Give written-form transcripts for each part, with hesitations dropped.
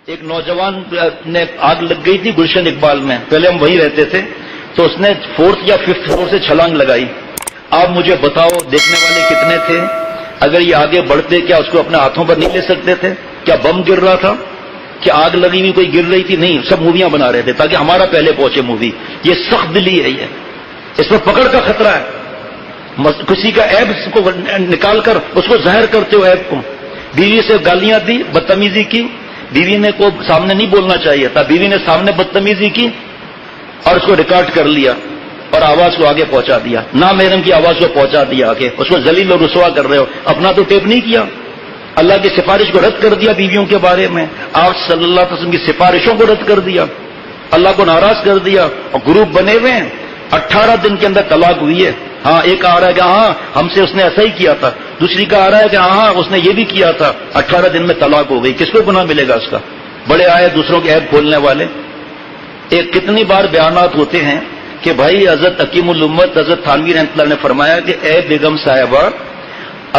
ایک نوجوان نے آگ لگ گئی تھی گلشن اقبال میں، پہلے ہم وہیں رہتے تھے، تو اس نے 4th یا 5th فلور سے چھلانگ لگائی. آپ مجھے بتاؤ دیکھنے والے کتنے تھے؟ اگر یہ آگے بڑھتے کیا اس کو اپنے ہاتھوں پر نہیں لے سکتے تھے؟ کیا بم گر رہا تھا؟ کیا آگ لگی ہوئی کوئی گر رہی تھی؟ نہیں، سب موویاں بنا رہے تھے تاکہ ہمارا پہلے پہنچے مووی. یہ سخت دلی ہے، یہ اس پر پکڑ کا خطرہ ہے. کسی کا عیب کو نکال کر اس کو ظاہر کرتے ہو عیب کو. بیوی سے گالیاں دی، بدتمیزی کی، بیوی نے کو سامنے نہیں بولنا چاہیے تھا، بیوی نے سامنے بدتمیزی کی اور اس کو ریکارڈ کر لیا اور آواز کو آگے پہنچا دیا، نامحرم کی آواز کو پہنچا دیا آگے. اس کو ذلیل اور رسوا کر رہے ہو، اپنا تو ٹیپ نہیں کیا. اللہ کی سفارش کو رد کر دیا بیویوں کے بارے میں، آپ صلی اللہ علیہ وسلم کی سفارشوں کو رد کر دیا، اللہ کو ناراض کر دیا. اور گروپ بنے ہوئے ہیں، 18 دن کے اندر طلاق ہوئی ہے. ہاں، ایک آ رہا ہے کہ ہاں ہم سے اس نے ایسا ہی کیا تھا، دوسری کا آ رہا ہے کہ ہاں اس نے یہ بھی کیا تھا. 18 دن میں طلاق ہو گئی. کس کو گناہ ملے گا اس کا؟ بڑے آئے دوسروں کے عیب کھولنے والے. ایک کتنی بار بیانات ہوتے ہیں کہ بھائی حضرت حکیم الامت حضرت تھانوی رحمۃ اللہ نے فرمایا کہ اے بیگم صاحبہ،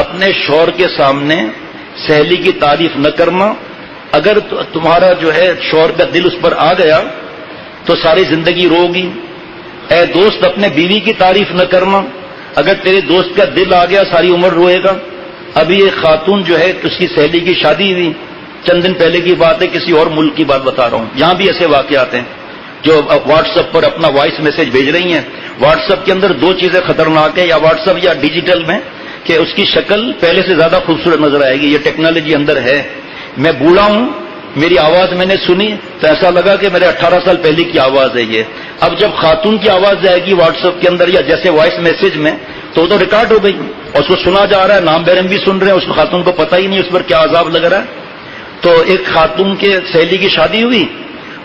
اپنے شوہر کے سامنے سہیلی کی تعریف نہ کرنا. اگر تمہارا جو ہے شوہر کا دل اس پر آ گیا تو ساری زندگی روگی. اے دوست، اپنے بیوی کی تعریف نہ کرنا. اگر تیرے دوست کا دل آ گیا ساری عمر روئے گا. ابھی ایک خاتون جو ہے اس کی سہیلی کی شادی ہوئی، چند دن پہلے کی بات ہے، کسی اور ملک کی بات بتا رہا ہوں. یہاں بھی ایسے واقعات ہیں جو واٹس ایپ پر اپنا وائس میسج بھیج رہی ہیں. واٹس ایپ کے اندر دو چیزیں خطرناک ہیں، یا واٹس ایپ یا ڈیجیٹل میں، کہ اس کی شکل پہلے سے زیادہ خوبصورت نظر آئے گی. یہ ٹیکنالوجی اندر ہے. میں بوڑھا ہوں، میری آواز میں نے سنی تو ایسا لگا کہ میرے 18 سال پہلے کی آواز ہے یہ. اب جب خاتون کی آواز جائے گی واٹس ایپ کے اندر یا جیسے وائس میسج میں، تو ریکارڈ ہو گئی اور اس کو سنا جا رہا ہے، نام بیرم بھی سن رہے ہیں، اس کو خاتون کو پتہ ہی نہیں اس پر کیا عذاب لگ رہا ہے. تو ایک خاتون کے سہیلی کی شادی ہوئی،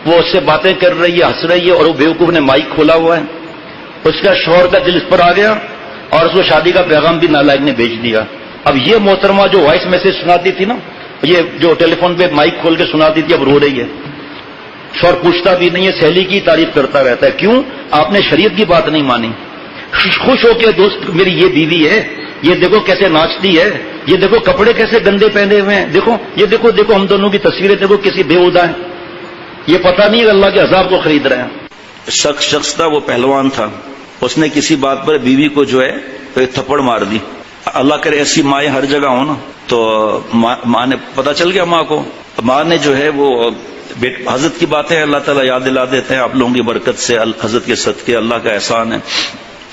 وہ اس سے باتیں کر رہی ہے، ہنس رہی ہے، اور وہ بیوقوف نے مائک کھولا ہوا ہے. اس کا شوہر کا دل اس پر آ گیا اور اس کو شادی کا پیغام بھی نالائق نے بھیج دیا. اب یہ محترمہ جو وائس میسج سناتی تھی نا، یہ جو ٹیلی فون پہ مائک کھول کے سناتی تھی، اب رو رہی ہے. شوہر پوچھتا بھی نہیں ہے، سہیلی کی تعریف کرتا رہتا ہے. کیوں؟ آپ نے شریعت کی بات نہیں مانی. خوش ہو کے دوست میری یہ بیوی ہے، یہ دیکھو کیسے ناچتی ہے، یہ دیکھو کپڑے کیسے گندے پہنے ہوئے ہیں، دیکھو یہ دیکھو ہم دونوں کی تصویریں دیکھو کسی بےہودہ ہیں. یہ پتہ نہیں ہے اللہ کے عذاب کو خرید رہے ہیں. شخص تھا، وہ پہلوان تھا، اس نے کسی بات پر بیوی کو جو ہے تھپڑ مار دی. اللہ کرے ایسی مائیں ہر جگہ ہو نا. تو ماں نے پتا چل گیا، ماں کو. ماں نے جو ہے وہ حضرت کی باتیں اللہ تعالیٰ یاد دلا دیتے ہیں آپ لوگوں کی برکت سے، حضرت کے صدقے، اللہ کا احسان ہے.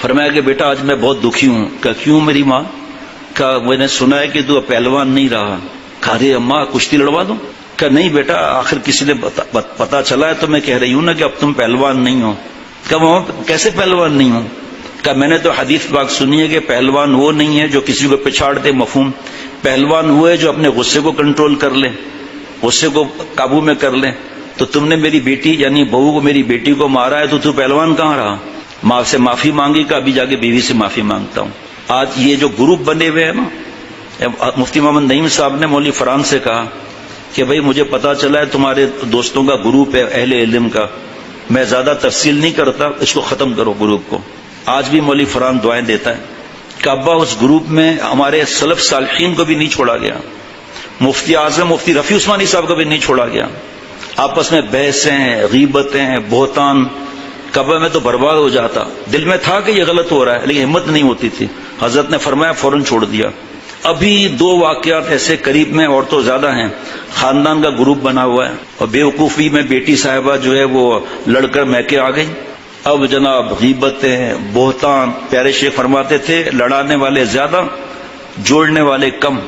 فرمایا کہ بیٹا آج میں بہت دکھی ہوں. کہ کیوں میری ماں؟ کہ میں نے سنا ہے کہ تو پہلوان نہیں رہا. کہا ارے اماں کشتی لڑوا دوں؟ کہ نہیں بیٹا، آخر کسی نے پتا چلا ہے تو میں کہہ رہی ہوں نا کہ اب تم پہلوان نہیں ہو. کہ ماں کیسے پہلوان نہیں ہوں؟ کہ میں نے تو حدیث پاک سنی ہے کہ پہلوان وہ نہیں ہے جو کسی کو پچھاڑ دے. مفہوم پہلوان وہ ہے جو اپنے غصے کو کنٹرول کر لے، غصے کو قابو میں کر لے. تو تم نے میری بیٹی یعنی بہو کو، میری بیٹی کو مارا ہے، تو پہلوان کہاں رہا؟ ماں سے معافی مانگی کہ ابھی جا کے بیوی سے معافی مانگتا ہوں. آج یہ جو گروپ بنے ہوئے ہیں نا، مفتی محمد نعیم صاحب نے مولوی فرحان سے کہا کہ بھائی مجھے پتا چلا ہے تمہارے دوستوں کا گروپ ہے اہل علم کا، میں زیادہ تفصیل نہیں کرتا، اس کو ختم کرو گروپ کو. آج بھی مولوی فرحان دعائیں دیتا ہے کہ ابا اس گروپ میں ہمارے سلف صالحین کو بھی نہیں چھوڑا گیا، مفتی اعظم مفتی رفیع عثمانی صاحب کو بھی نہیں چھوڑا گیا. آپس میں بحثیں، غیبتیں، بہتان. کعبہ میں تو برباد ہو جاتا. دل میں تھا کہ یہ غلط ہو رہا ہے لیکن ہمت نہیں ہوتی تھی. حضرت نے فرمایا فوراً چھوڑ دیا. ابھی 2 واقعات ایسے قریب میں، اور تو زیادہ ہیں. خاندان کا گروپ بنا ہوا ہے اور بیوقوفی میں بیٹی صاحبہ جو ہے وہ لڑ کر میکے آ گئی. اب جناب غیبتیں، بہتان. پیارے شیخ فرماتے تھے لڑانے والے زیادہ، جوڑنے والے کم.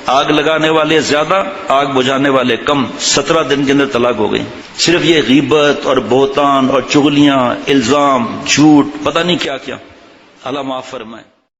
آگ لگانے والے زیادہ، آگ بجھانے والے کم. 17 دن کے اندر طلاق ہو گئی. صرف یہ غیبت اور بہتان اور چغلیاں، الزام، جھوٹ، پتہ نہیں کیا کیا. اللہ معاف فرمائے.